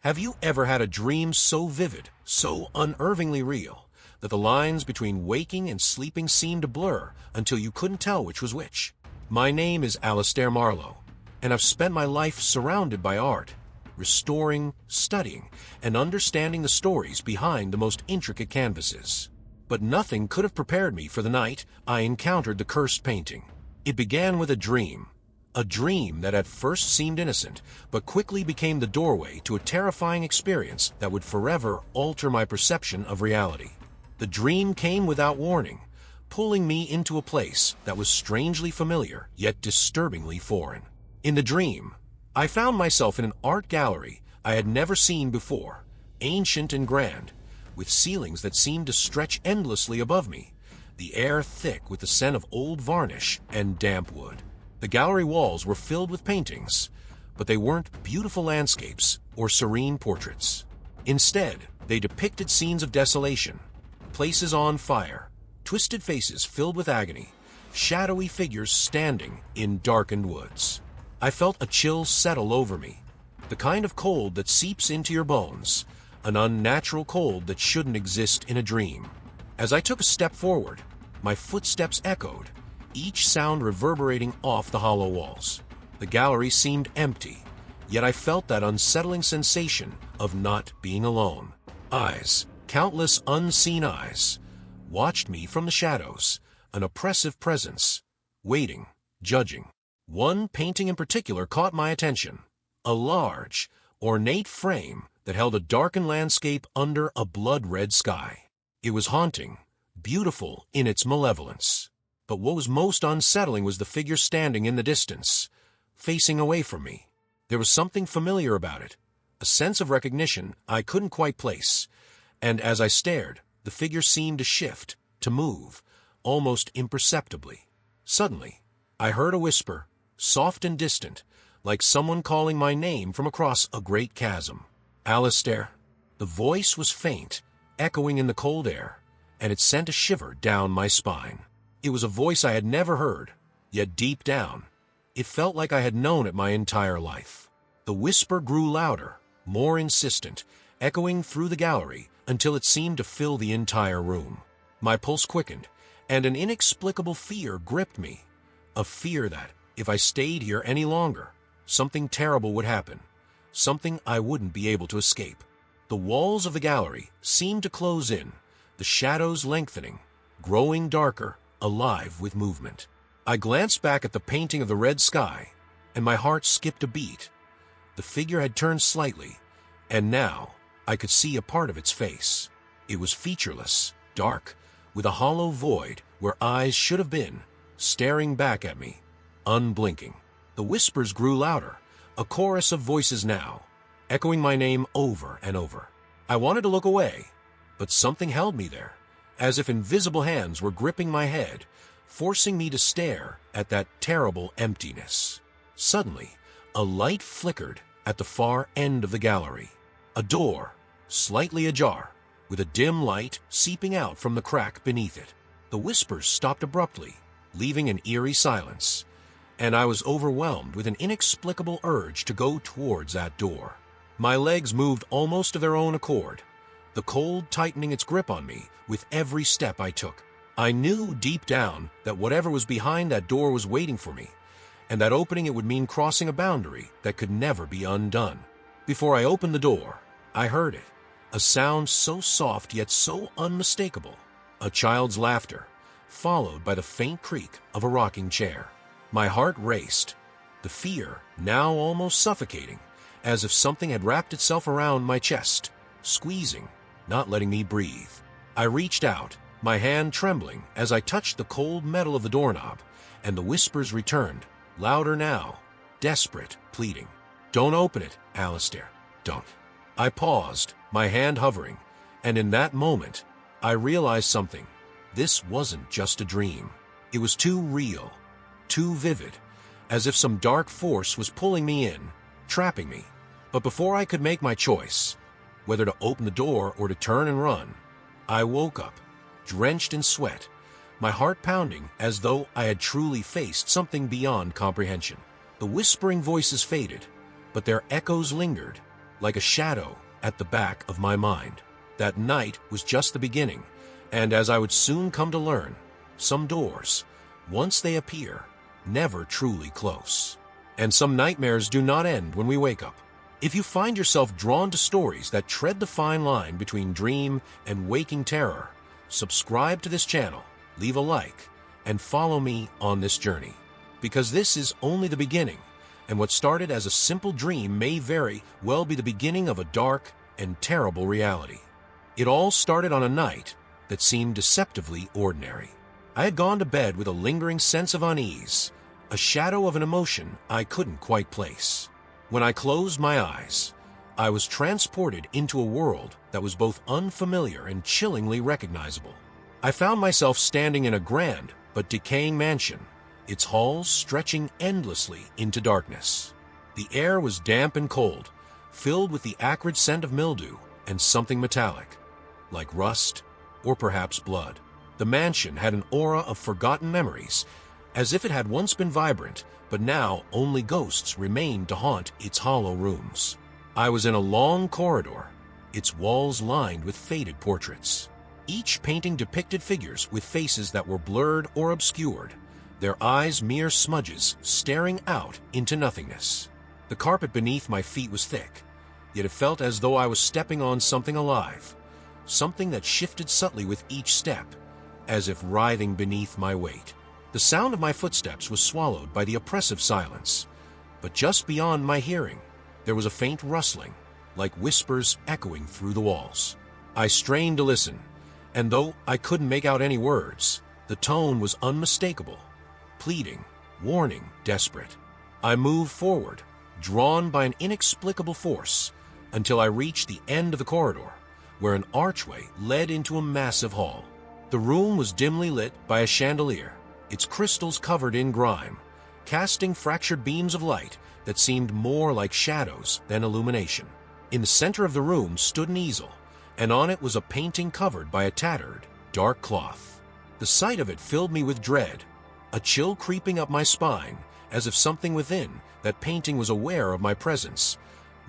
Have you ever had a dream so vivid, so unnervingly real, that the lines between waking and sleeping seemed to blur until you couldn't tell which was which? My name is Alistair Marlowe, and I've spent my life surrounded by art, restoring, studying, and understanding the stories behind the most intricate canvases. But nothing could have prepared me for the night I encountered the cursed painting. It began with a dream that at first seemed innocent, but quickly became the doorway to a terrifying experience that would forever alter my perception of reality. The dream came without warning, pulling me into a place that was strangely familiar, yet disturbingly foreign. In the dream, I found myself in an art gallery I had never seen before, ancient and grand, with ceilings that seemed to stretch endlessly above me, the air thick with the scent of old varnish and damp wood. The gallery walls were filled with paintings, but they weren't beautiful landscapes or serene portraits. Instead, they depicted scenes of desolation, places on fire, twisted faces filled with agony, shadowy figures standing in darkened woods. I felt a chill settle over me, the kind of cold that seeps into your bones, an unnatural cold that shouldn't exist in a dream. As I took a step forward, my footsteps echoed, each sound reverberating off the hollow walls. The gallery seemed empty, yet I felt that unsettling sensation of not being alone. Eyes, countless unseen eyes, watched me from the shadows, an oppressive presence, waiting, judging. One painting in particular caught my attention, a large, ornate frame that held a darkened landscape under a blood-red sky. It was haunting, beautiful in its malevolence. But what was most unsettling was the figure standing in the distance, facing away from me. There was something familiar about it, a sense of recognition I couldn't quite place, and as I stared, the figure seemed to shift, to move, almost imperceptibly. Suddenly, I heard a whisper, soft and distant, like someone calling my name from across a great chasm. Alistair. The voice was faint, echoing in the cold air, and it sent a shiver down my spine. It was a voice I had never heard, yet deep down, it felt like I had known it my entire life. The whisper grew louder, more insistent, echoing through the gallery until it seemed to fill the entire room. My pulse quickened, and an inexplicable fear gripped me, a fear that, if I stayed here any longer, something terrible would happen, something I wouldn't be able to escape. The walls of the gallery seemed to close in, the shadows lengthening, growing darker, alive with movement. I glanced back at the painting of the red sky, and my heart skipped a beat. The figure had turned slightly, and now I could see a part of its face. It was featureless, dark, with a hollow void where eyes should have been, staring back at me, unblinking. The whispers grew louder, a chorus of voices now, echoing my name over and over. I wanted to look away, but something held me there, as if invisible hands were gripping my head, forcing me to stare at that terrible emptiness. Suddenly, a light flickered at the far end of the gallery. A door, slightly ajar, with a dim light seeping out from the crack beneath it. The whispers stopped abruptly, leaving an eerie silence, and I was overwhelmed with an inexplicable urge to go towards that door. My legs moved almost of their own accord, the cold tightening its grip on me with every step I took. I knew deep down that whatever was behind that door was waiting for me, and that opening it would mean crossing a boundary that could never be undone. Before I opened the door, I heard it, a sound so soft yet so unmistakable, a child's laughter, followed by the faint creak of a rocking chair. My heart raced, the fear now almost suffocating, as if something had wrapped itself around my chest, squeezing, not letting me breathe. I reached out, my hand trembling as I touched the cold metal of the doorknob, and the whispers returned, louder now, desperate, pleading. "Don't open it, Alistair, don't." I paused, my hand hovering, and in that moment, I realized something. This wasn't just a dream. It was too real, too vivid, as if some dark force was pulling me in, trapping me. But before I could make my choice, whether to open the door or to turn and run, I woke up, drenched in sweat, my heart pounding as though I had truly faced something beyond comprehension. The whispering voices faded, but their echoes lingered, like a shadow at the back of my mind. That night was just the beginning, and as I would soon come to learn, some doors, once they appear, never truly close. And some nightmares do not end when we wake up. If you find yourself drawn to stories that tread the fine line between dream and waking terror, subscribe to this channel, leave a like, and follow me on this journey. Because this is only the beginning, and what started as a simple dream may very well be the beginning of a dark and terrible reality. It all started on a night that seemed deceptively ordinary. I had gone to bed with a lingering sense of unease, a shadow of an emotion I couldn't quite place. When I closed my eyes, I was transported into a world that was both unfamiliar and chillingly recognizable. I found myself standing in a grand but decaying mansion, its halls stretching endlessly into darkness. The air was damp and cold, filled with the acrid scent of mildew and something metallic, like rust or perhaps blood. The mansion had an aura of forgotten memories, as if it had once been vibrant, but now only ghosts remained to haunt its hollow rooms. I was in a long corridor, its walls lined with faded portraits. Each painting depicted figures with faces that were blurred or obscured, their eyes mere smudges staring out into nothingness. The carpet beneath my feet was thick, yet it felt as though I was stepping on something alive, something that shifted subtly with each step, as if writhing beneath my weight. The sound of my footsteps was swallowed by the oppressive silence, but just beyond my hearing, there was a faint rustling, like whispers echoing through the walls. I strained to listen, and though I couldn't make out any words, the tone was unmistakable, pleading, warning, desperate. I moved forward, drawn by an inexplicable force, until I reached the end of the corridor, where an archway led into a massive hall. The room was dimly lit by a chandelier, its crystals covered in grime, casting fractured beams of light that seemed more like shadows than illumination. In the center of the room stood an easel, and on it was a painting covered by a tattered, dark cloth. The sight of it filled me with dread, a chill creeping up my spine, as if something within that painting was aware of my presence,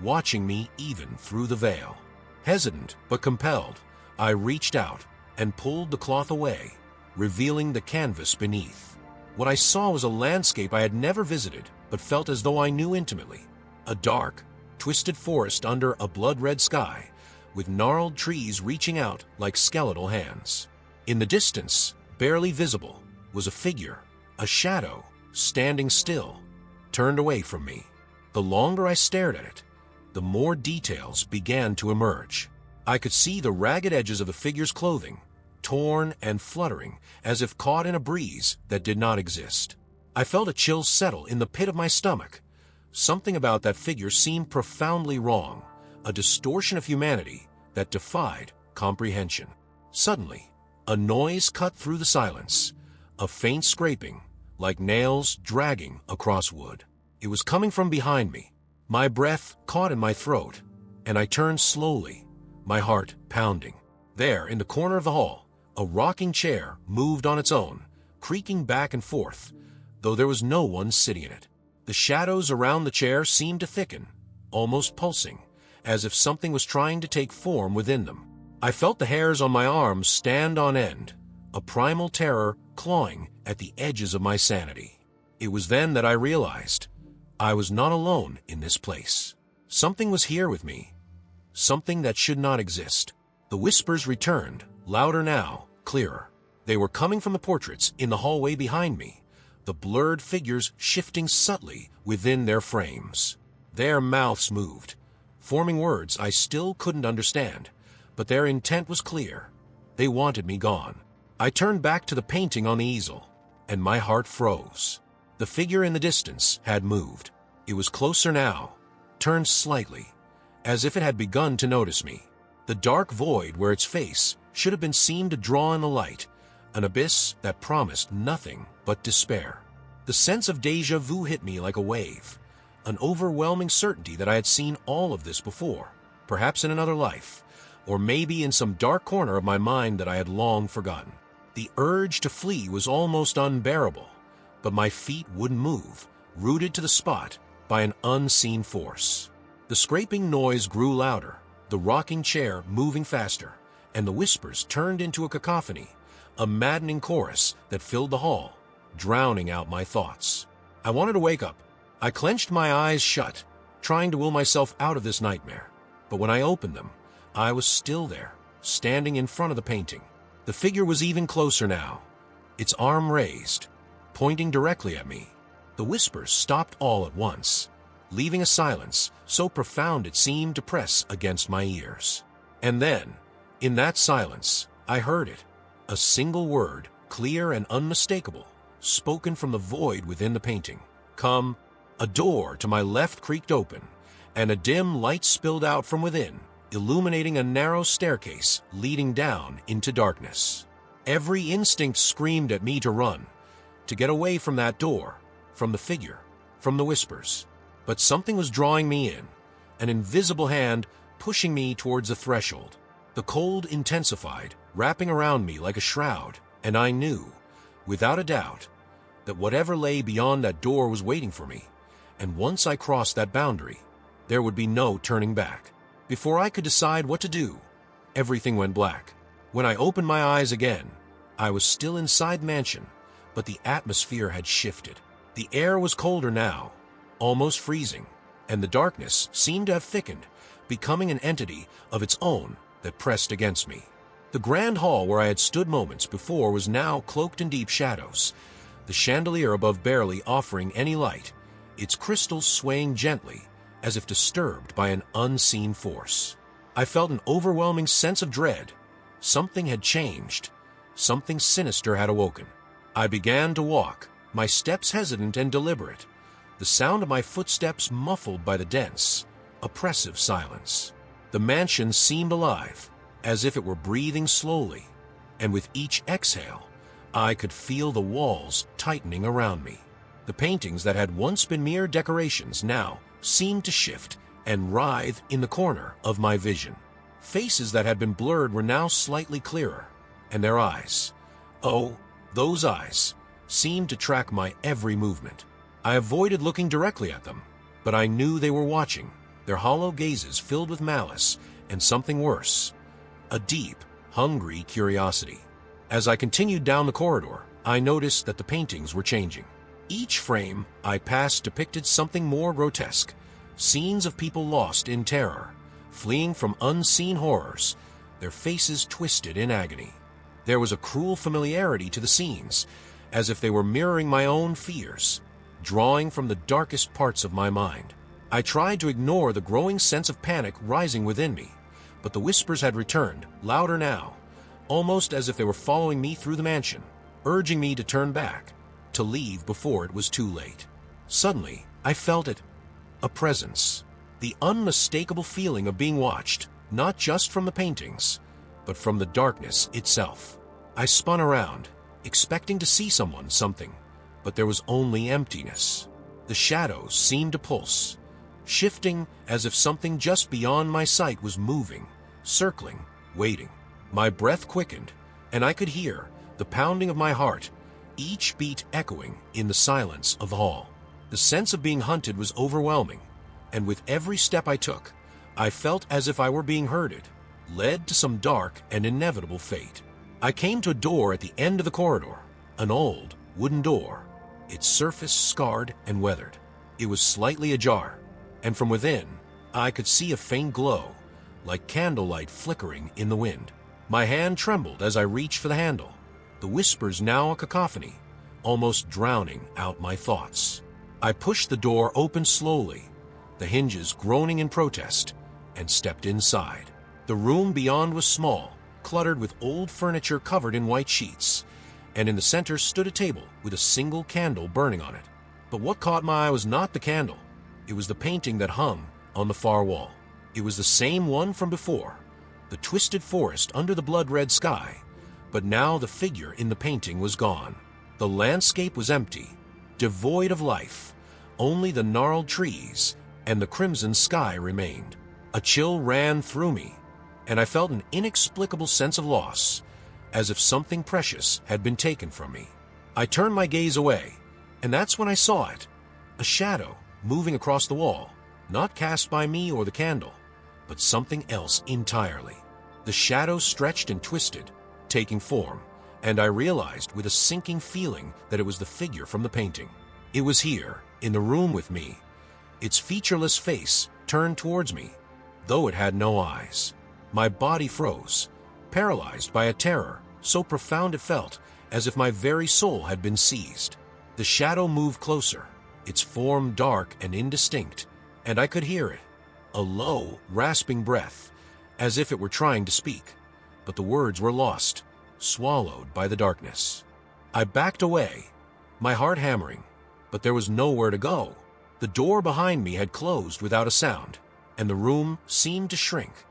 watching me even through the veil. Hesitant but compelled, I reached out and pulled the cloth away, revealing the canvas beneath. What I saw was a landscape I had never visited, but felt as though I knew intimately. A dark, twisted forest under a blood-red sky, with gnarled trees reaching out like skeletal hands. In the distance, barely visible, was a figure, a shadow, standing still, turned away from me. The longer I stared at it, the more details began to emerge. I could see the ragged edges of the figure's clothing, torn and fluttering as if caught in a breeze that did not exist. I felt a chill settle in the pit of my stomach. Something about that figure seemed profoundly wrong, a distortion of humanity that defied comprehension. Suddenly, a noise cut through the silence, a faint scraping, like nails dragging across wood. It was coming from behind me. My breath caught in my throat, and I turned slowly, my heart pounding. There, in the corner of the hall, a rocking chair moved on its own, creaking back and forth, though there was no one sitting in it. The shadows around the chair seemed to thicken, almost pulsing, as if something was trying to take form within them. I felt the hairs on my arms stand on end, a primal terror clawing at the edges of my sanity. It was then that I realized I was not alone in this place. Something was here with me, something that should not exist. The whispers returned, louder now, clearer. They were coming from the portraits in the hallway behind me, the blurred figures shifting subtly within their frames. Their mouths moved, forming words I still couldn't understand, but their intent was clear. They wanted me gone. I turned back to the painting on the easel, and my heart froze. The figure in the distance had moved. It was closer now, turned slightly, as if it had begun to notice me. The dark void where its face should have been seen to draw in the light, an abyss that promised nothing but despair. The sense of déjà vu hit me like a wave, an overwhelming certainty that I had seen all of this before, perhaps in another life, or maybe in some dark corner of my mind that I had long forgotten. The urge to flee was almost unbearable, but my feet wouldn't move, rooted to the spot by an unseen force. The scraping noise grew louder, the rocking chair moving faster, and the whispers turned into a cacophony, a maddening chorus that filled the hall, drowning out my thoughts. I wanted to wake up. I clenched my eyes shut, trying to will myself out of this nightmare. But when I opened them, I was still there, standing in front of the painting. The figure was even closer now, its arm raised, pointing directly at me. The whispers stopped all at once, leaving a silence so profound it seemed to press against my ears. And then, in that silence, I heard it, a single word, clear and unmistakable, spoken from the void within the painting. Come. A door to my left creaked open, and a dim light spilled out from within, illuminating a narrow staircase leading down into darkness. Every instinct screamed at me to run, to get away from that door, from the figure, from the whispers. But something was drawing me in, an invisible hand pushing me towards the threshold. The cold intensified, wrapping around me like a shroud, and I knew, without a doubt, that whatever lay beyond that door was waiting for me. And once I crossed that boundary, there would be no turning back. Before I could decide what to do, everything went black. When I opened my eyes again, I was still inside the mansion, but the atmosphere had shifted. The air was colder now, almost freezing, and the darkness seemed to have thickened, becoming an entity of its own that pressed against me. The grand hall where I had stood moments before was now cloaked in deep shadows, the chandelier above barely offering any light, its crystals swaying gently, as if disturbed by an unseen force. I felt an overwhelming sense of dread. Something had changed. Something sinister had awoken. I began to walk, my steps hesitant and deliberate, the sound of my footsteps muffled by the dense, oppressive silence. The mansion seemed alive, as if it were breathing slowly, and with each exhale, I could feel the walls tightening around me. The paintings that had once been mere decorations now seemed to shift and writhe in the corner of my vision. Faces that had been blurred were now slightly clearer, and their eyes, oh, those eyes, seemed to track my every movement. I avoided looking directly at them, but I knew they were watching, their hollow gazes filled with malice and something worse, a deep, hungry curiosity. As I continued down the corridor, I noticed that the paintings were changing. Each frame I passed depicted something more grotesque, scenes of people lost in terror, fleeing from unseen horrors, their faces twisted in agony. There was a cruel familiarity to the scenes, as if they were mirroring my own fears, drawing from the darkest parts of my mind. I tried to ignore the growing sense of panic rising within me, but the whispers had returned, louder now, almost as if they were following me through the mansion, urging me to turn back, to leave before it was too late. Suddenly, I felt it, a presence, the unmistakable feeling of being watched, not just from the paintings, but from the darkness itself. I spun around, expecting to see someone, something, but there was only emptiness. The shadows seemed to pulse, shifting as if something just beyond my sight was moving, circling, waiting. My breath quickened, and I could hear the pounding of my heart, each beat echoing in the silence of the hall. The sense of being hunted was overwhelming, and with every step I took, I felt as if I were being herded, led to some dark and inevitable fate. I came to a door at the end of the corridor, an old, wooden door, its surface scarred and weathered. It was slightly ajar, and from within, I could see a faint glow, like candlelight flickering in the wind. My hand trembled as I reached for the handle, the whispers now a cacophony, almost drowning out my thoughts. I pushed the door open slowly, the hinges groaning in protest, and stepped inside. The room beyond was small, cluttered with old furniture covered in white sheets, and in the center stood a table with a single candle burning on it. But what caught my eye was not the candle. It was the painting that hung on the far wall. It was the same one from before, the twisted forest under the blood-red sky, but now the figure in the painting was gone. The landscape was empty, devoid of life. Only the gnarled trees and the crimson sky remained. A chill ran through me, and I felt an inexplicable sense of loss, as if something precious had been taken from me. I turned my gaze away, and that's when I saw it, a shadow moving across the wall, not cast by me or the candle, but something else entirely. The shadow stretched and twisted, taking form, and I realized with a sinking feeling that it was the figure from the painting. It was here, in the room with me, its featureless face turned towards me, though it had no eyes. My body froze, paralyzed by a terror so profound it felt as if my very soul had been seized. The shadow moved closer, its form dark and indistinct, and I could hear it, a low, rasping breath, as if it were trying to speak, but the words were lost, swallowed by the darkness. I backed away, my heart hammering, but there was nowhere to go. The door behind me had closed without a sound, and the room seemed to shrink,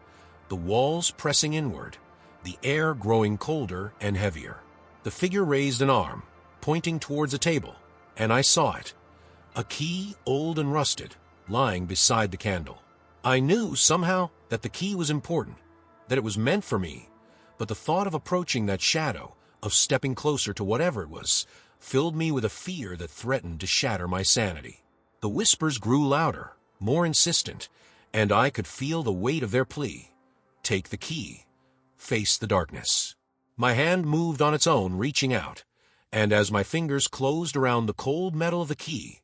the walls pressing inward, the air growing colder and heavier. The figure raised an arm, pointing towards a table, and I saw it, a key, old and rusted, lying beside the candle. I knew somehow that the key was important, that it was meant for me, but the thought of approaching that shadow, of stepping closer to whatever it was, filled me with a fear that threatened to shatter my sanity. The whispers grew louder, more insistent, and I could feel the weight of their plea. Take the key. Face the darkness. My hand moved on its own, reaching out, and as my fingers closed around the cold metal of the key,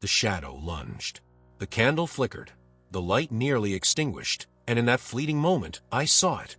the shadow lunged. The candle flickered, the light nearly extinguished, and in that fleeting moment I saw it,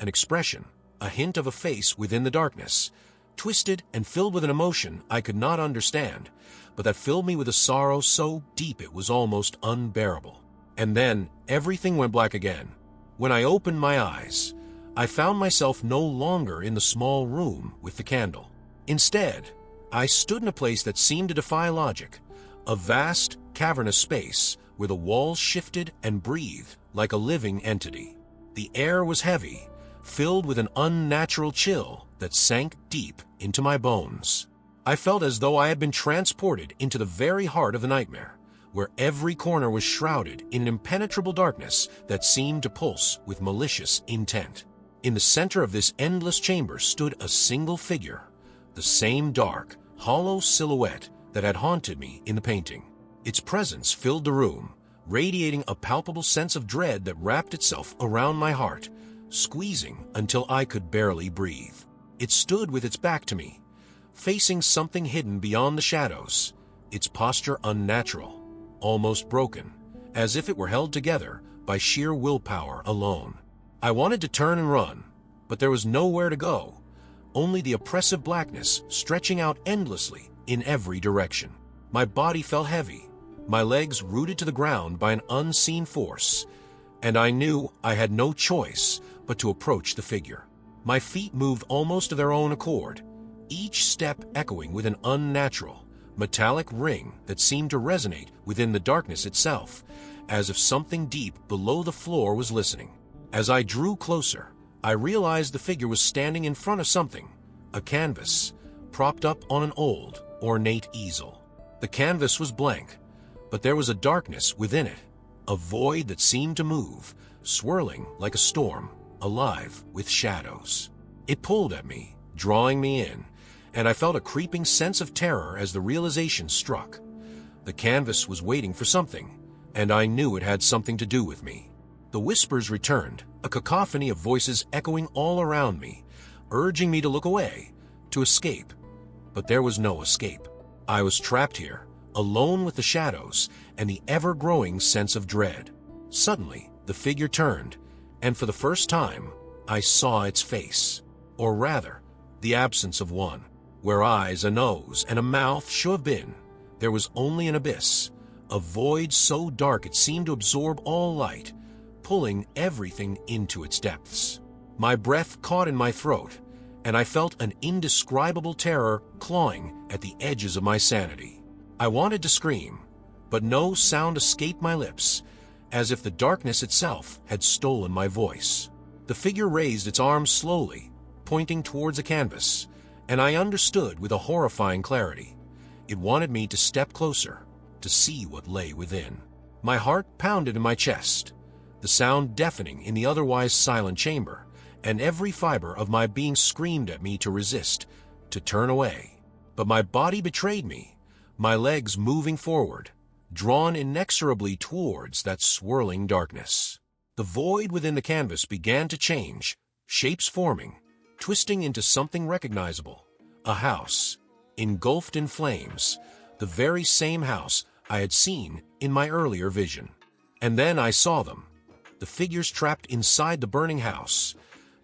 an expression, a hint of a face within the darkness, twisted and filled with an emotion I could not understand, but that filled me with a sorrow so deep it was almost unbearable. And then everything went black again. When I opened my eyes, I found myself no longer in the small room with the candle. Instead, I stood in a place that seemed to defy logic, a vast, cavernous space where the walls shifted and breathed like a living entity. The air was heavy, filled with an unnatural chill that sank deep into my bones. I felt as though I had been transported into the very heart of the nightmare, where every corner was shrouded in an impenetrable darkness that seemed to pulse with malicious intent. In the center of this endless chamber stood a single figure, the same dark, hollow silhouette that had haunted me in the painting. Its presence filled the room, radiating a palpable sense of dread that wrapped itself around my heart, squeezing until I could barely breathe. It stood with its back to me, facing something hidden beyond the shadows, its posture unnatural, almost broken, as if it were held together by sheer willpower alone. I wanted to turn and run, but there was nowhere to go, only the oppressive blackness stretching out endlessly in every direction. My body felt heavy, my legs rooted to the ground by an unseen force, and I knew I had no choice but to approach the figure. My feet moved almost of their own accord, each step echoing with an unnatural, metallic ring that seemed to resonate within the darkness itself, as if something deep below the floor was listening. As I drew closer, I realized the figure was standing in front of something, a canvas, propped up on an old, ornate easel. The canvas was blank, but there was a darkness within it, a void that seemed to move, swirling like a storm, alive with shadows. It pulled at me, drawing me in, and I felt a creeping sense of terror as the realization struck. The canvas was waiting for something, and I knew it had something to do with me. The whispers returned, a cacophony of voices echoing all around me, urging me to look away, to escape. But there was no escape. I was trapped here, alone with the shadows and the ever-growing sense of dread. Suddenly, the figure turned, and for the first time, I saw its face. Or rather, the absence of one. Where eyes, a nose, and a mouth should have been, there was only an abyss, a void so dark it seemed to absorb all light, pulling everything into its depths. My breath caught in my throat, and I felt an indescribable terror clawing at the edges of my sanity. I wanted to scream, but no sound escaped my lips, as if the darkness itself had stolen my voice. The figure raised its arms slowly, pointing towards a canvas, and I understood with a horrifying clarity. It wanted me to step closer, to see what lay within. My heart pounded in my chest, the sound deafening in the otherwise silent chamber, and every fiber of my being screamed at me to resist, to turn away. But my body betrayed me, my legs moving forward, drawn inexorably towards that swirling darkness. The void within the canvas began to change, shapes forming, twisting into something recognizable. A house, engulfed in flames, the very same house I had seen in my earlier vision. And then I saw them, the figures trapped inside the burning house,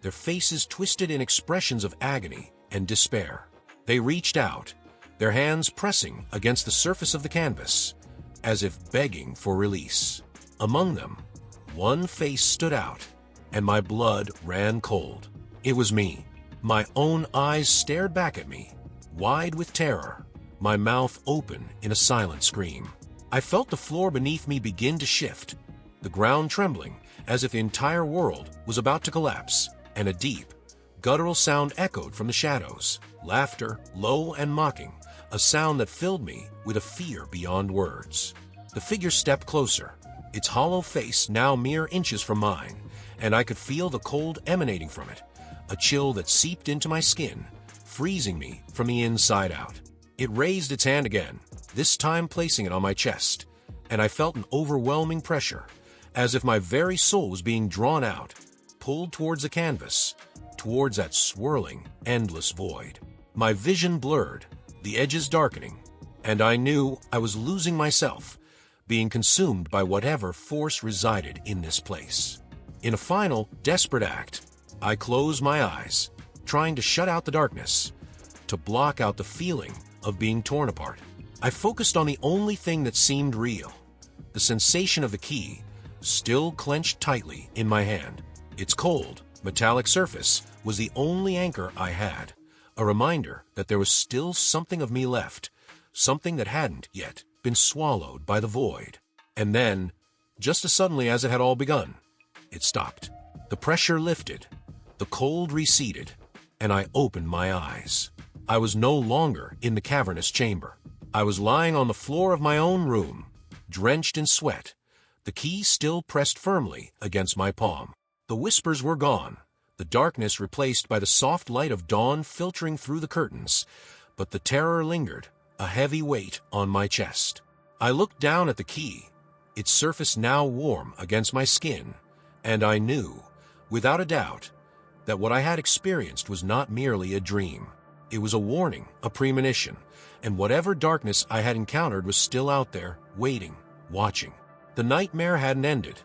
their faces twisted in expressions of agony and despair. They reached out, their hands pressing against the surface of the canvas, as if begging for release. Among them, one face stood out, and my blood ran cold. It was me. My own eyes stared back at me, wide with terror, my mouth open in a silent scream. I felt the floor beneath me begin to shift, the ground trembling as if the entire world was about to collapse, and a deep, guttural sound echoed from the shadows, laughter, low and mocking, a sound that filled me with a fear beyond words. The figure stepped closer, its hollow face now mere inches from mine, and I could feel the cold emanating from it, a chill that seeped into my skin, freezing me from the inside out. It raised its hand again, this time placing it on my chest, and I felt an overwhelming pressure, as if my very soul was being drawn out, pulled towards the canvas, towards that swirling, endless void. My vision blurred, the edges darkening, and I knew I was losing myself, being consumed by whatever force resided in this place. In a final, desperate act, I closed my eyes, trying to shut out the darkness, to block out the feeling of being torn apart. I focused on the only thing that seemed real, the sensation of the key, still clenched tightly in my hand. Its cold, metallic surface was the only anchor I had, a reminder that there was still something of me left, something that hadn't yet been swallowed by the void. And then, just as suddenly as it had all begun, it stopped. The pressure lifted, the cold receded, and I opened my eyes. I was no longer in the cavernous chamber. I was lying on the floor of my own room, drenched in sweat, the key still pressed firmly against my palm. The whispers were gone, the darkness replaced by the soft light of dawn filtering through the curtains, but the terror lingered, a heavy weight on my chest. I looked down at the key, its surface now warm against my skin, and I knew, without a doubt, that what I had experienced was not merely a dream. It was a warning, a premonition, and whatever darkness I had encountered was still out there, waiting, watching. The nightmare hadn't ended.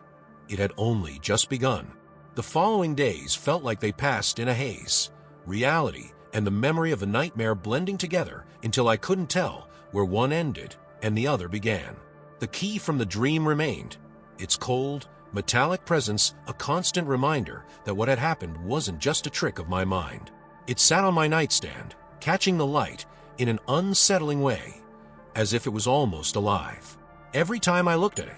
It had only just begun. The following days felt like they passed in a haze, reality and the memory of the nightmare blending together until I couldn't tell where one ended and the other began. The key from the dream remained, its cold, metallic presence a constant reminder that what had happened wasn't just a trick of my mind. It sat on my nightstand, catching the light in an unsettling way, as if it was almost alive. Every time I looked at it,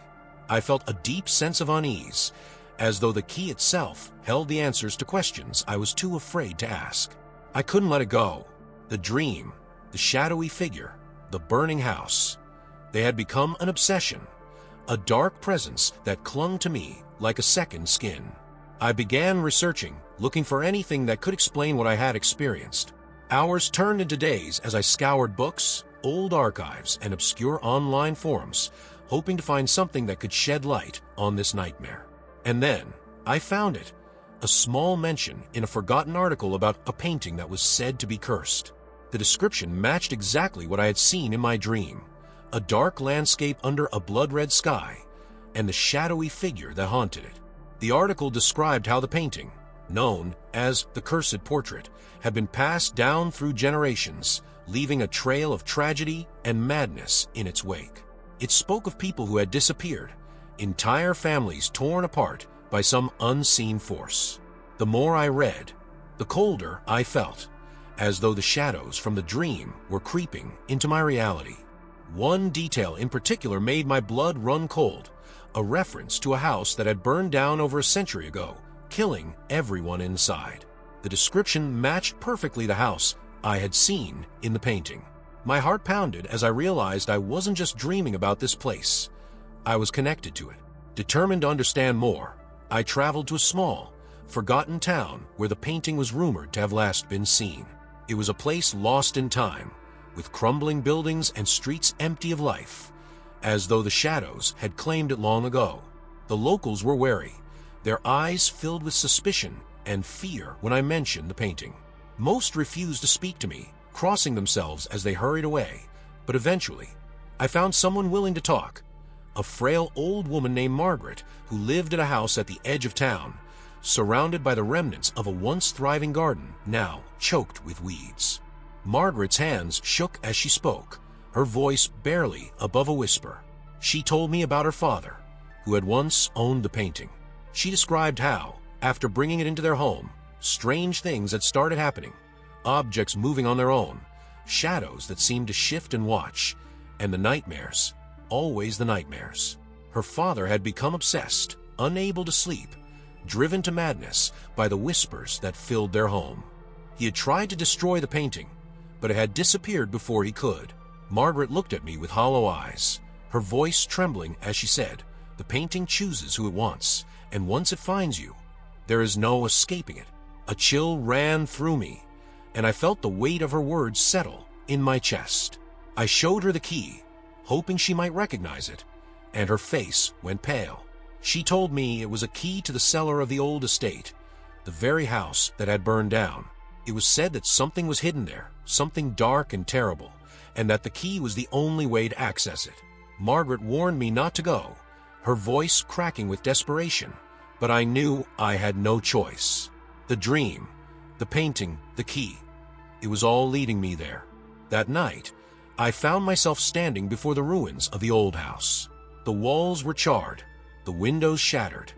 I felt a deep sense of unease, as though the key itself held the answers to questions I was too afraid to ask. I couldn't let it go. The dream, the shadowy figure, the burning house, they had become an obsession, a dark presence that clung to me like a second skin. I began researching, looking for anything that could explain what I had experienced. Hours turned into days as I scoured books, old archives, and obscure online forums, hoping to find something that could shed light on this nightmare. And then, I found it, a small mention in a forgotten article about a painting that was said to be cursed. The description matched exactly what I had seen in my dream, a dark landscape under a blood-red sky, and the shadowy figure that haunted it. The article described how the painting, known as the Cursed Portrait, had been passed down through generations, leaving a trail of tragedy and madness in its wake. It spoke of people who had disappeared, entire families torn apart by some unseen force. The more I read, the colder I felt, as though the shadows from the dream were creeping into my reality. One detail in particular made my blood run cold, a reference to a house that had burned down over a century ago, killing everyone inside. The description matched perfectly the house I had seen in the painting. My heart pounded as I realized I wasn't just dreaming about this place. I was connected to it. Determined to understand more, I traveled to a small, forgotten town where the painting was rumored to have last been seen. It was a place lost in time, with crumbling buildings and streets empty of life, as though the shadows had claimed it long ago. The locals were wary, their eyes filled with suspicion and fear when I mentioned the painting. Most refused to speak to me, crossing themselves as they hurried away, but eventually, I found someone willing to talk. A frail old woman named Margaret, who lived at a house at the edge of town, surrounded by the remnants of a once thriving garden, now choked with weeds. Margaret's hands shook as she spoke, her voice barely above a whisper. She told me about her father, who had once owned the painting. She described how, after bringing it into their home, strange things had started happening, objects moving on their own, shadows that seemed to shift and watch, and the nightmares, always the nightmares. Her father had become obsessed, unable to sleep, driven to madness by the whispers that filled their home. He had tried to destroy the painting, but it had disappeared before he could. Margaret looked at me with hollow eyes, her voice trembling as she said, "The painting chooses who it wants, and once it finds you, there is no escaping it." A chill ran through me, and I felt the weight of her words settle in my chest. I showed her the key, hoping she might recognize it, and her face went pale. She told me it was a key to the cellar of the old estate, the very house that had burned down. It was said that something was hidden there, something dark and terrible, and that the key was the only way to access it. Margaret warned me not to go, her voice cracking with desperation, but I knew I had no choice. The dream, the painting, the key, it was all leading me there. That night, I found myself standing before the ruins of the old house. The walls were charred, the windows shattered,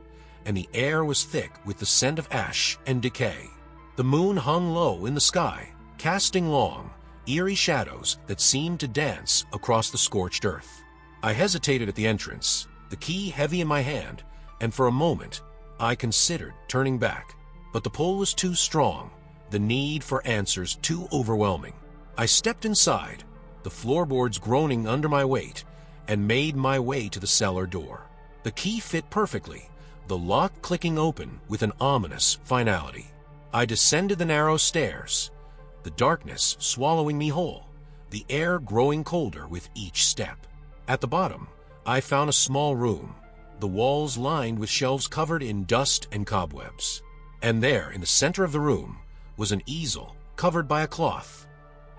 and the air was thick with the scent of ash and decay. The moon hung low in the sky, casting long, eerie shadows that seemed to dance across the scorched earth. I hesitated at the entrance, the key heavy in my hand, and for a moment, I considered turning back. But the pull was too strong, the need for answers too overwhelming. I stepped inside, the floorboards groaning under my weight, and made my way to the cellar door. The key fit perfectly, the lock clicking open with an ominous finality. I descended the narrow stairs, the darkness swallowing me whole, the air growing colder with each step. At the bottom, I found a small room, the walls lined with shelves covered in dust and cobwebs. And there, in the center of the room, was an easel covered by a cloth,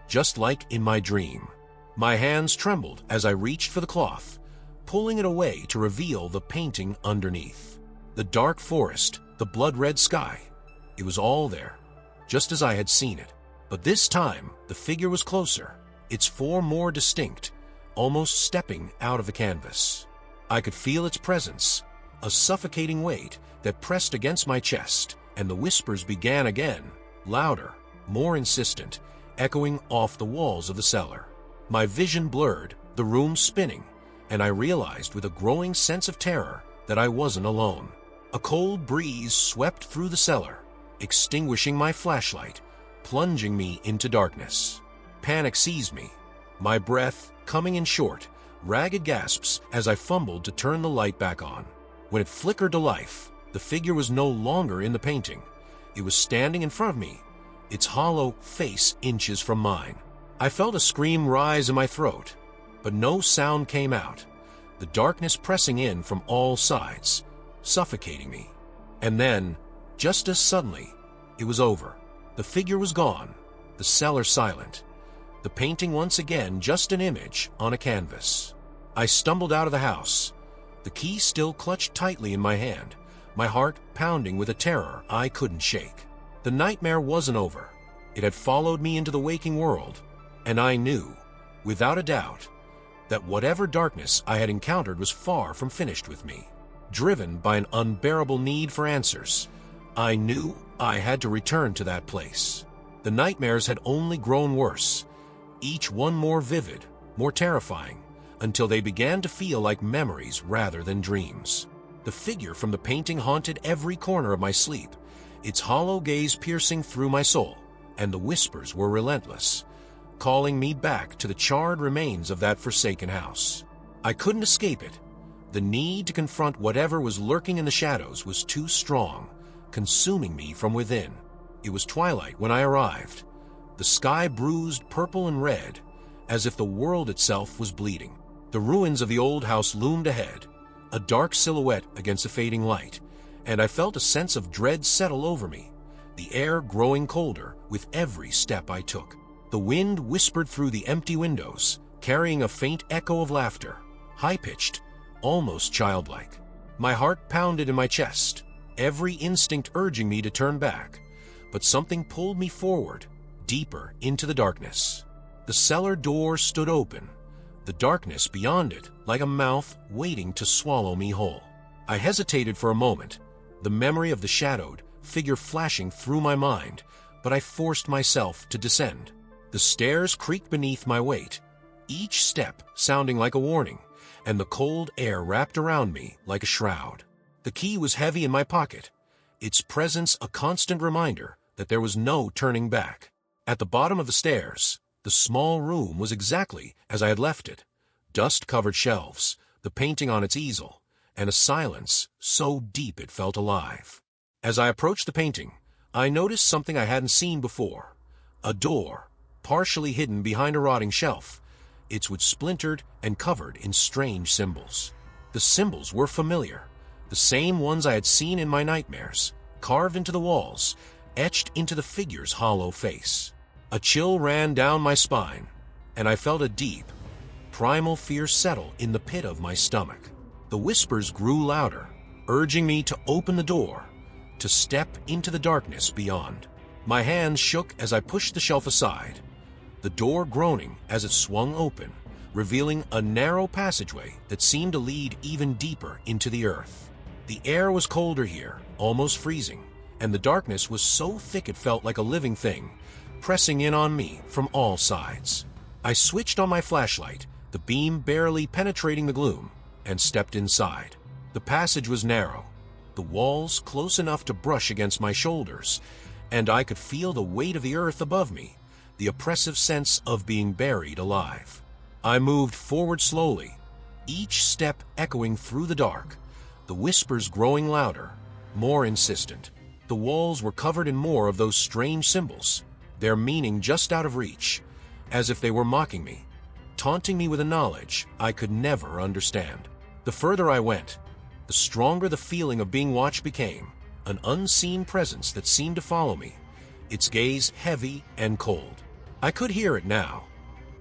just like in my dream. My hands trembled as I reached for the cloth, pulling it away to reveal the painting underneath. The dark forest, the blood-red sky, it was all there, just as I had seen it. But this time, the figure was closer, its form more distinct, almost stepping out of the canvas. I could feel its presence, a suffocating weight that pressed against my chest, and the whispers began again, louder, more insistent, echoing off the walls of the cellar. My vision blurred, the room spinning, and I realized with a growing sense of terror that I wasn't alone. A cold breeze swept through the cellar, extinguishing my flashlight, plunging me into darkness. Panic seized me, my breath coming in short, ragged gasps as I fumbled to turn the light back on. When it flickered to life, the figure was no longer in the painting. It was standing in front of me, its hollow face inches from mine. I felt a scream rise in my throat, but no sound came out, the darkness pressing in from all sides, suffocating me. And then, just as suddenly, it was over. The figure was gone, the cellar silent, the painting once again just an image on a canvas. I stumbled out of the house, the key still clutched tightly in my hand, my heart pounding with a terror I couldn't shake. The nightmare wasn't over. It had followed me into the waking world, and I knew, without a doubt, that whatever darkness I had encountered was far from finished with me. Driven by an unbearable need for answers, I knew I had to return to that place. The nightmares had only grown worse, each one more vivid, more terrifying, until they began to feel like memories rather than dreams. The figure from the painting haunted every corner of my sleep, its hollow gaze piercing through my soul, and the whispers were relentless, calling me back to the charred remains of that forsaken house. I couldn't escape it. The need to confront whatever was lurking in the shadows was too strong, consuming me from within. It was twilight when I arrived, the sky bruised purple and red, as if the world itself was bleeding. The ruins of the old house loomed ahead, a dark silhouette against the fading light, and I felt a sense of dread settle over me, the air growing colder with every step I took. The wind whispered through the empty windows, carrying a faint echo of laughter, high-pitched, almost childlike. My heart pounded in my chest, every instinct urging me to turn back, but something pulled me forward, deeper into the darkness. The cellar door stood open, the darkness beyond it like a mouth waiting to swallow me whole. I hesitated for a moment, the memory of the shadowed figure flashing through my mind, but I forced myself to descend. The stairs creaked beneath my weight, each step sounding like a warning, and the cold air wrapped around me like a shroud. The key was heavy in my pocket, its presence a constant reminder that there was no turning back. At the bottom of the stairs, the small room was exactly as I had left it. Dust-covered shelves, the painting on its easel, and a silence so deep it felt alive. As I approached the painting, I noticed something I hadn't seen before. A door, partially hidden behind a rotting shelf, its wood splintered and covered in strange symbols. The symbols were familiar, the same ones I had seen in my nightmares, carved into the walls, etched into the figure's hollow face. A chill ran down my spine, and I felt a deep, primal fear settle in the pit of my stomach. The whispers grew louder, urging me to open the door, to step into the darkness beyond. My hands shook as I pushed the shelf aside, the door groaning as it swung open, revealing a narrow passageway that seemed to lead even deeper into the earth. The air was colder here, almost freezing, and the darkness was so thick it felt like a living thing, pressing in on me from all sides. I switched on my flashlight, the beam barely penetrating the gloom, and stepped inside. The passage was narrow, the walls close enough to brush against my shoulders, and I could feel the weight of the earth above me, the oppressive sense of being buried alive. I moved forward slowly, each step echoing through the dark, the whispers growing louder, more insistent. The walls were covered in more of those strange symbols, their meaning just out of reach, as if they were mocking me, taunting me with a knowledge I could never understand. The further I went, the stronger the feeling of being watched became, an unseen presence that seemed to follow me, its gaze heavy and cold. I could hear it now,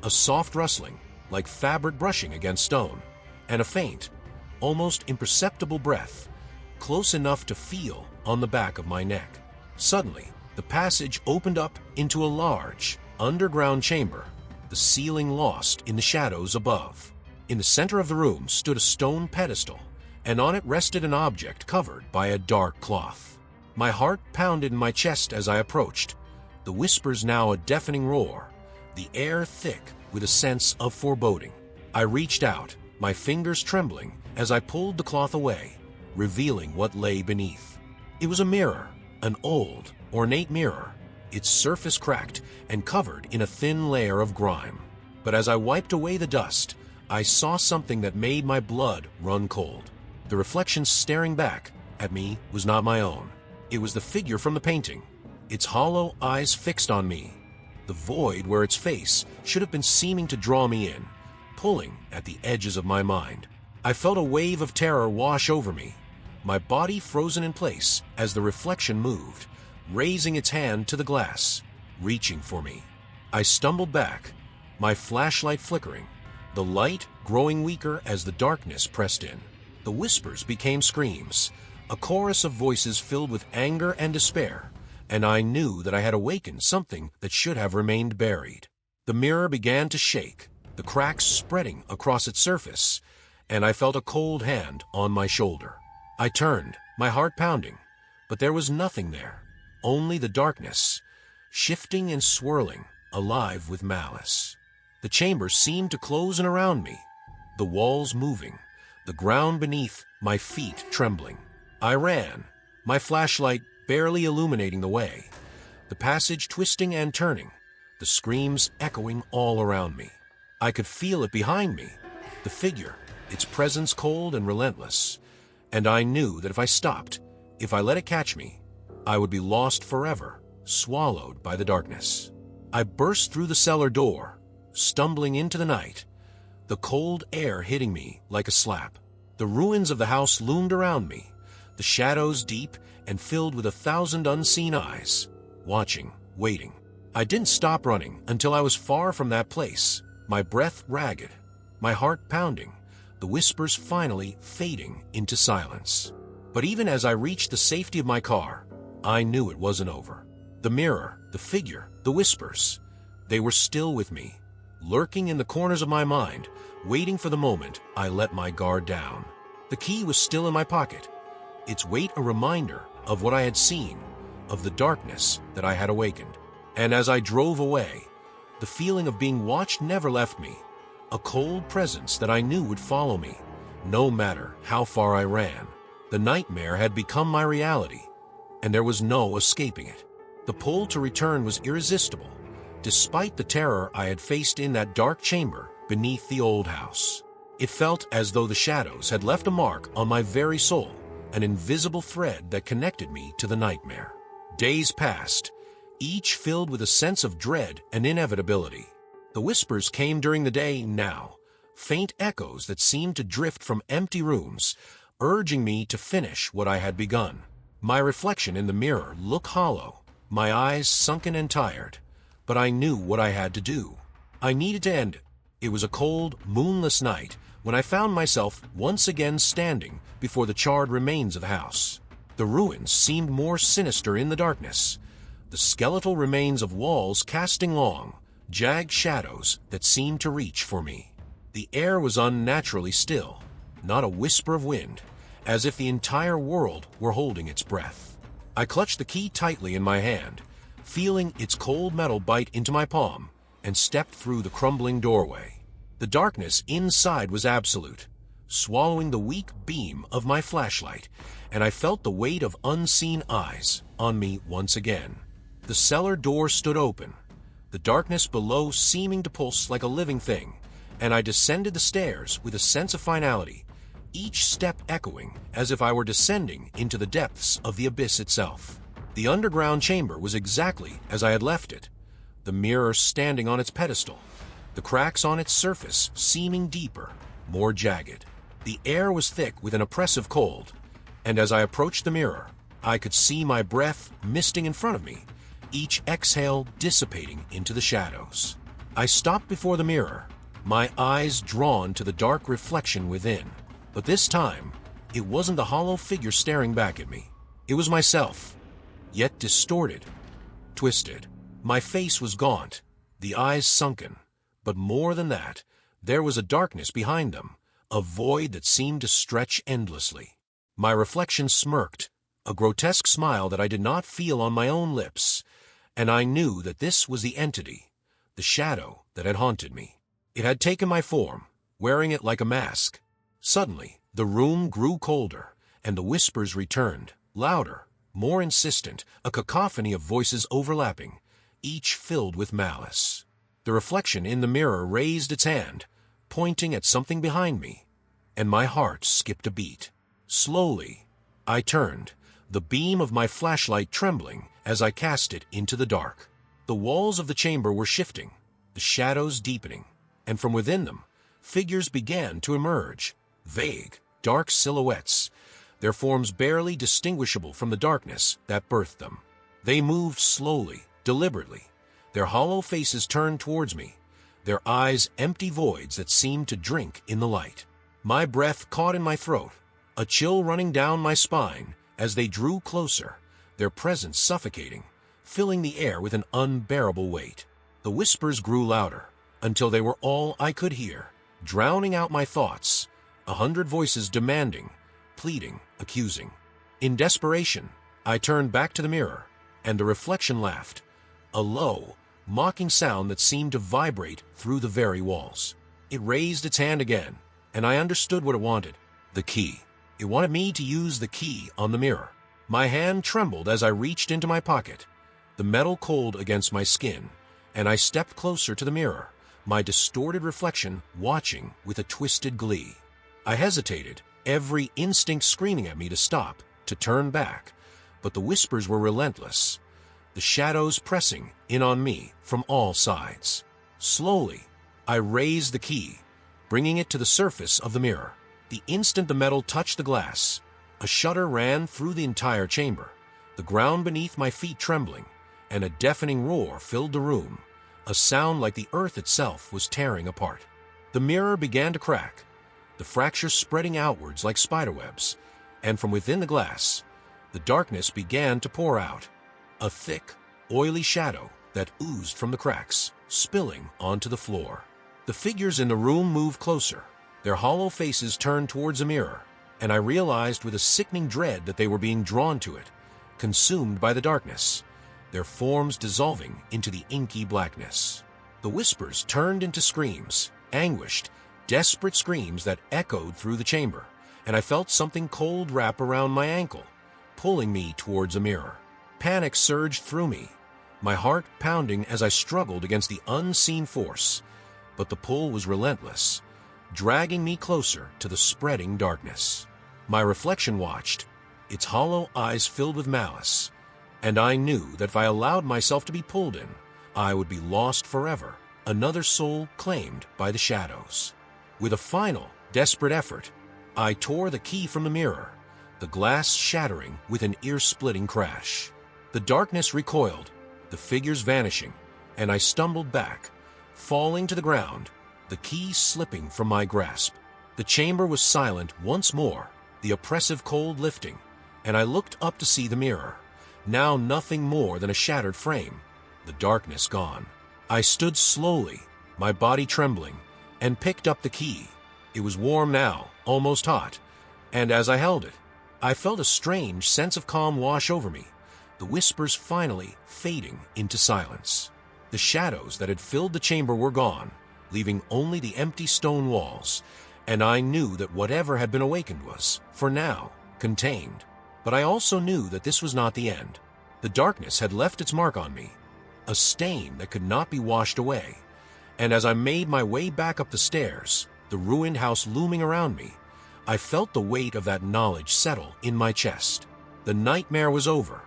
a soft rustling, like fabric brushing against stone, and a faint, almost imperceptible breath, close enough to feel on the back of my neck. Suddenly, the passage opened up into a large, underground chamber, the ceiling lost in the shadows above. In the center of the room stood a stone pedestal, and on it rested an object covered by a dark cloth. My heart pounded in my chest as I approached, the whispers now a deafening roar, the air thick with a sense of foreboding. I reached out, my fingers trembling as I pulled the cloth away, revealing what lay beneath. It was a mirror, an old, ornate mirror, its surface cracked and covered in a thin layer of grime. But as I wiped away the dust, I saw something that made my blood run cold. The reflection staring back at me was not my own. It was the figure from the painting, its hollow eyes fixed on me, the void where its face should have been seeming to draw me in, pulling at the edges of my mind. I felt a wave of terror wash over me, my body frozen in place as the reflection moved, raising its hand to the glass, reaching for me. I stumbled back, my flashlight flickering, the light growing weaker as the darkness pressed in. The whispers became screams, a chorus of voices filled with anger and despair, and I knew that I had awakened something that should have remained buried. The mirror began to shake, the cracks spreading across its surface, and I felt a cold hand on my shoulder. I turned, my heart pounding, but there was nothing there, only the darkness, shifting and swirling, alive with malice. The chamber seemed to close in around me, the walls moving, the ground beneath my feet trembling. I ran, my flashlight barely illuminating the way, the passage twisting and turning, the screams echoing all around me. I could feel it behind me, the figure, its presence cold and relentless, and I knew that if I stopped, if I let it catch me, I would be lost forever, swallowed by the darkness. I burst through the cellar door, stumbling into the night, the cold air hitting me like a slap. The ruins of the house loomed around me, the shadows deep and filled with 1,000 unseen eyes, watching, waiting. I didn't stop running until I was far from that place, my breath ragged, my heart pounding, the whispers finally fading into silence. But even as I reached the safety of my car, I knew it wasn't over. The mirror, the figure, the whispers, they were still with me, lurking in the corners of my mind, waiting for the moment I let my guard down. The key was still in my pocket, its weight a reminder of what I had seen, of the darkness that I had awakened. And as I drove away, the feeling of being watched never left me, a cold presence that I knew would follow me, no matter how far I ran. The nightmare had become my reality, and there was no escaping it. The pull to return was irresistible, despite the terror I had faced in that dark chamber beneath the old house. It felt as though the shadows had left a mark on my very soul, an invisible thread that connected me to the nightmare. Days passed, each filled with a sense of dread and inevitability. The whispers came during the day now, faint echoes that seemed to drift from empty rooms, urging me to finish what I had begun. My reflection in the mirror looked hollow, my eyes sunken and tired, but I knew what I had to do. I needed to end it. It was a cold, moonless night when I found myself once again standing before the charred remains of the house. The ruins seemed more sinister in the darkness, the skeletal remains of walls casting long, jagged shadows that seemed to reach for me. The air was unnaturally still, not a whisper of wind, as if the entire world were holding its breath. I clutched the key tightly in my hand, feeling its cold metal bite into my palm, and stepped through the crumbling doorway. The darkness inside was absolute, swallowing the weak beam of my flashlight, and I felt the weight of unseen eyes on me once again. The cellar door stood open, the darkness below seeming to pulse like a living thing, and I descended the stairs with a sense of finality, each step echoing as if I were descending into the depths of the abyss itself. The underground chamber was exactly as I had left it, the mirror standing on its pedestal, the cracks on its surface seeming deeper, more jagged. The air was thick with an oppressive cold, and as I approached the mirror, I could see my breath misting in front of me, each exhale dissipating into the shadows. I stopped before the mirror, my eyes drawn to the dark reflection within. But this time, it wasn't the hollow figure staring back at me. It was myself, yet distorted, twisted. My face was gaunt, the eyes sunken, but more than that, there was a darkness behind them, a void that seemed to stretch endlessly. My reflection smirked, a grotesque smile that I did not feel on my own lips, and I knew that this was the entity, the shadow that had haunted me. It had taken my form, wearing it like a mask. Suddenly, the room grew colder, and the whispers returned, louder, more insistent, a cacophony of voices overlapping, each filled with malice. The reflection in the mirror raised its hand, pointing at something behind me, and my heart skipped a beat. Slowly, I turned, the beam of my flashlight trembling as I cast it into the dark. The walls of the chamber were shifting, the shadows deepening, and from within them, figures began to emerge, vague, dark silhouettes, their forms barely distinguishable from the darkness that birthed them. They moved slowly, deliberately, their hollow faces turned towards me, their eyes empty voids that seemed to drink in the light. My breath caught in my throat, a chill running down my spine as they drew closer, their presence suffocating, filling the air with an unbearable weight. The whispers grew louder, until they were all I could hear, drowning out my thoughts, 100 voices demanding, pleading, accusing. In desperation, I turned back to the mirror, and the reflection laughed, a low, mocking sound that seemed to vibrate through the very walls. It raised its hand again, and I understood what it wanted, the key. It wanted me to use the key on the mirror. My hand trembled as I reached into my pocket, the metal cold against my skin, and I stepped closer to the mirror, my distorted reflection watching with a twisted glee. I hesitated, every instinct screaming at me to stop, to turn back, but the whispers were relentless, the shadows pressing in on me from all sides. Slowly, I raised the key, bringing it to the surface of the mirror. The instant the metal touched the glass, a shudder ran through the entire chamber, the ground beneath my feet trembling, and a deafening roar filled the room, a sound like the earth itself was tearing apart. The mirror began to crack, the fractures spreading outwards like spiderwebs, and from within the glass, the darkness began to pour out, a thick, oily shadow that oozed from the cracks, spilling onto the floor. The figures in the room moved closer, their hollow faces turned towards a mirror, and I realized with a sickening dread that they were being drawn to it, consumed by the darkness, their forms dissolving into the inky blackness. The whispers turned into screams, anguished, desperate screams that echoed through the chamber, and I felt something cold wrap around my ankle, pulling me towards a mirror. Panic surged through me, my heart pounding as I struggled against the unseen force, but the pull was relentless, dragging me closer to the spreading darkness. My reflection watched, its hollow eyes filled with malice, and I knew that if I allowed myself to be pulled in, I would be lost forever, another soul claimed by the shadows. With a final, desperate effort, I tore the key from the mirror, the glass shattering with an ear-splitting crash. The darkness recoiled, the figures vanishing, and I stumbled back, falling to the ground, the key slipping from my grasp. The chamber was silent once more, the oppressive cold lifting, and I looked up to see the mirror, now nothing more than a shattered frame, the darkness gone. I stood slowly, my body trembling, and picked up the key. It was warm now, almost hot, and as I held it, I felt a strange sense of calm wash over me, the whispers finally fading into silence. The shadows that had filled the chamber were gone, leaving only the empty stone walls, and I knew that whatever had been awakened was, for now, contained. But I also knew that this was not the end. The darkness had left its mark on me, a stain that could not be washed away, and as I made my way back up the stairs, the ruined house looming around me, I felt the weight of that knowledge settle in my chest. The nightmare was over,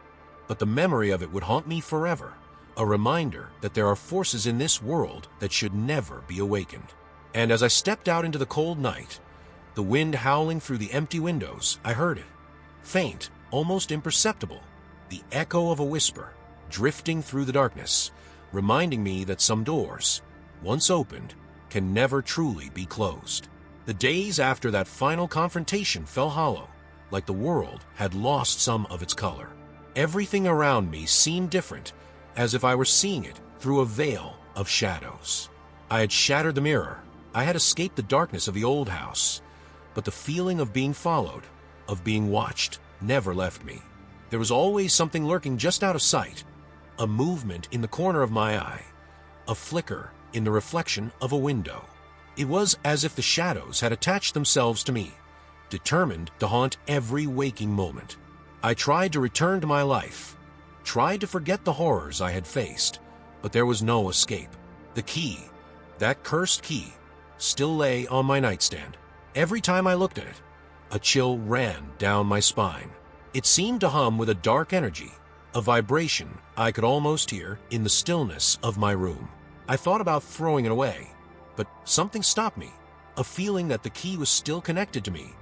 but the memory of it would haunt me forever, a reminder that there are forces in this world that should never be awakened. And as I stepped out into the cold night, the wind howling through the empty windows, I heard it, faint, almost imperceptible, the echo of a whisper, drifting through the darkness, reminding me that some doors, once opened, can never truly be closed. The days after that final confrontation fell hollow, like the world had lost some of its color. Everything around me seemed different, as if I were seeing it through a veil of shadows. I had shattered the mirror, I had escaped the darkness of the old house, but the feeling of being followed, of being watched, never left me. There was always something lurking just out of sight, a movement in the corner of my eye, a flicker in the reflection of a window. It was as if the shadows had attached themselves to me, determined to haunt every waking moment. I tried to return to my life, tried to forget the horrors I had faced, but there was no escape. The key, that cursed key, still lay on my nightstand. Every time I looked at it, a chill ran down my spine. It seemed to hum with a dark energy, a vibration I could almost hear in the stillness of my room. I thought about throwing it away, but something stopped me, a feeling that the key was still connected to me,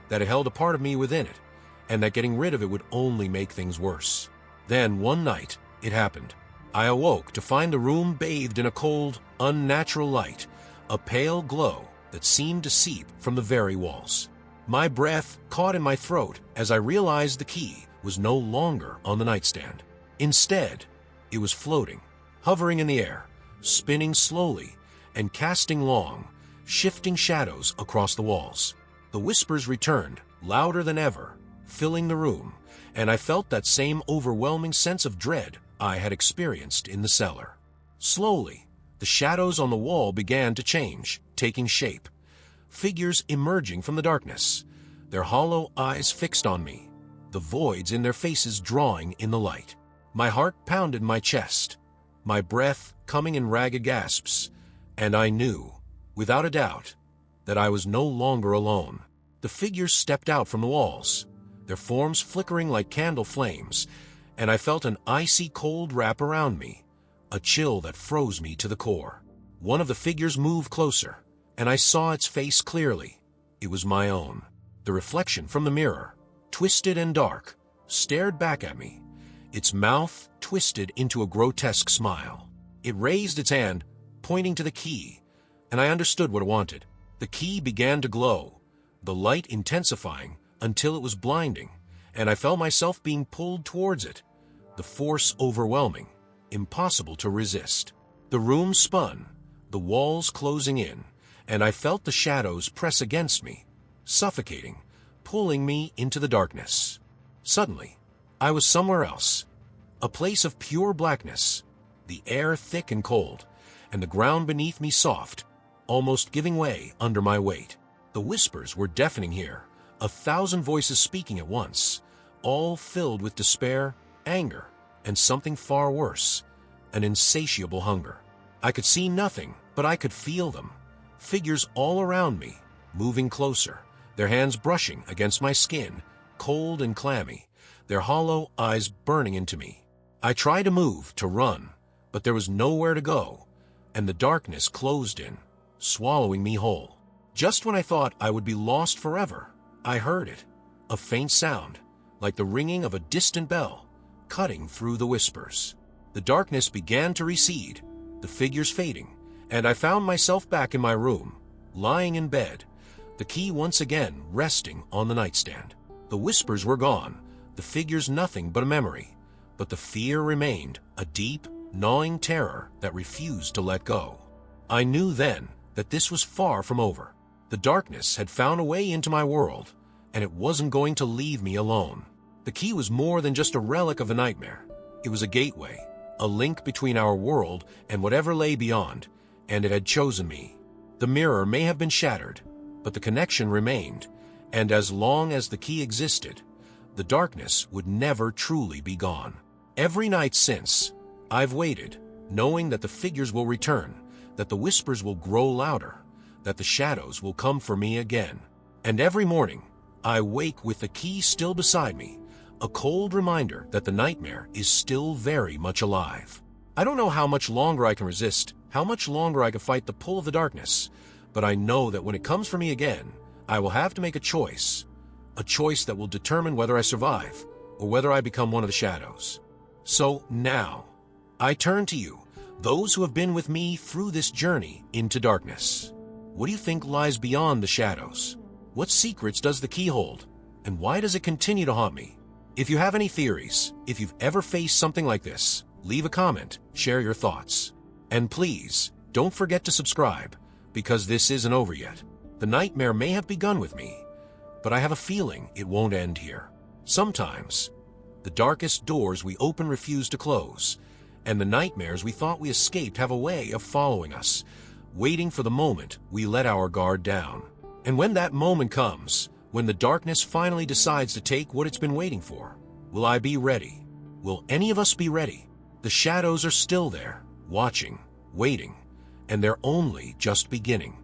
that it held a part of me within it, and that getting rid of it would only make things worse. Then, one night, it happened. I awoke to find the room bathed in a cold, unnatural light, a pale glow that seemed to seep from the very walls. My breath caught in my throat as I realized the key was no longer on the nightstand. Instead, it was floating, hovering in the air, spinning slowly, and casting long, shifting shadows across the walls. The whispers returned, louder than ever, filling the room, and I felt that same overwhelming sense of dread I had experienced in the cellar. Slowly, the shadows on the wall began to change, taking shape. Figures emerging from the darkness, their hollow eyes fixed on me, the voids in their faces drawing in the light. My heart pounded my chest, my breath coming in ragged gasps, and I knew, without a doubt, that I was no longer alone. The figures stepped out from the walls, their forms flickering like candle flames, and I felt an icy cold wrap around me, a chill that froze me to the core. One of the figures moved closer, and I saw its face clearly. It was my own. The reflection from the mirror, twisted and dark, stared back at me, its mouth twisted into a grotesque smile. It raised its hand, pointing to the key, and I understood what it wanted. The key began to glow, the light intensifying until it was blinding, and I felt myself being pulled towards it, the force overwhelming, impossible to resist. The room spun, the walls closing in, and I felt the shadows press against me, suffocating, pulling me into the darkness. Suddenly, I was somewhere else, a place of pure blackness, the air thick and cold, and the ground beneath me soft, almost giving way under my weight. The whispers were deafening here, 1,000 voices speaking at once, all filled with despair, anger, and something far worse, an insatiable hunger. I could see nothing, but I could feel them. Figures all around me, moving closer, their hands brushing against my skin, cold and clammy, their hollow eyes burning into me. I tried to move, to run, but there was nowhere to go, and the darkness closed in, swallowing me whole. Just when I thought I would be lost forever, I heard it, a faint sound, like the ringing of a distant bell, cutting through the whispers. The darkness began to recede, the figures fading, and I found myself back in my room, lying in bed, the key once again resting on the nightstand. The whispers were gone, the figures nothing but a memory, but the fear remained, a deep, gnawing terror that refused to let go. I knew then that this was far from over. The darkness had found a way into my world, and it wasn't going to leave me alone. The key was more than just a relic of a nightmare. It was a gateway, a link between our world and whatever lay beyond, and it had chosen me. The mirror may have been shattered, but the connection remained, and as long as the key existed, the darkness would never truly be gone. Every night since, I've waited, knowing that the figures will return, that the whispers will grow louder, that the shadows will come for me again. And every morning, I wake with the key still beside me, a cold reminder that the nightmare is still very much alive. I don't know how much longer I can resist, how much longer I can fight the pull of the darkness, but I know that when it comes for me again, I will have to make a choice that will determine whether I survive or whether I become one of the shadows. So now, I turn to you, those who have been with me through this journey into darkness. What do you think lies beyond the shadows? What secrets does the key hold? And why does it continue to haunt me? If you have any theories, if you've ever faced something like this, leave a comment, share your thoughts. And please, don't forget to subscribe, because this isn't over yet. The nightmare may have begun with me, but I have a feeling it won't end here. Sometimes, the darkest doors we open refuse to close, and the nightmares we thought we escaped have a way of following us, waiting for the moment we let our guard down. And when that moment comes, when the darkness finally decides to take what it's been waiting for, will I be ready? Will any of us be ready? The shadows are still there, watching, waiting, and they're only just beginning.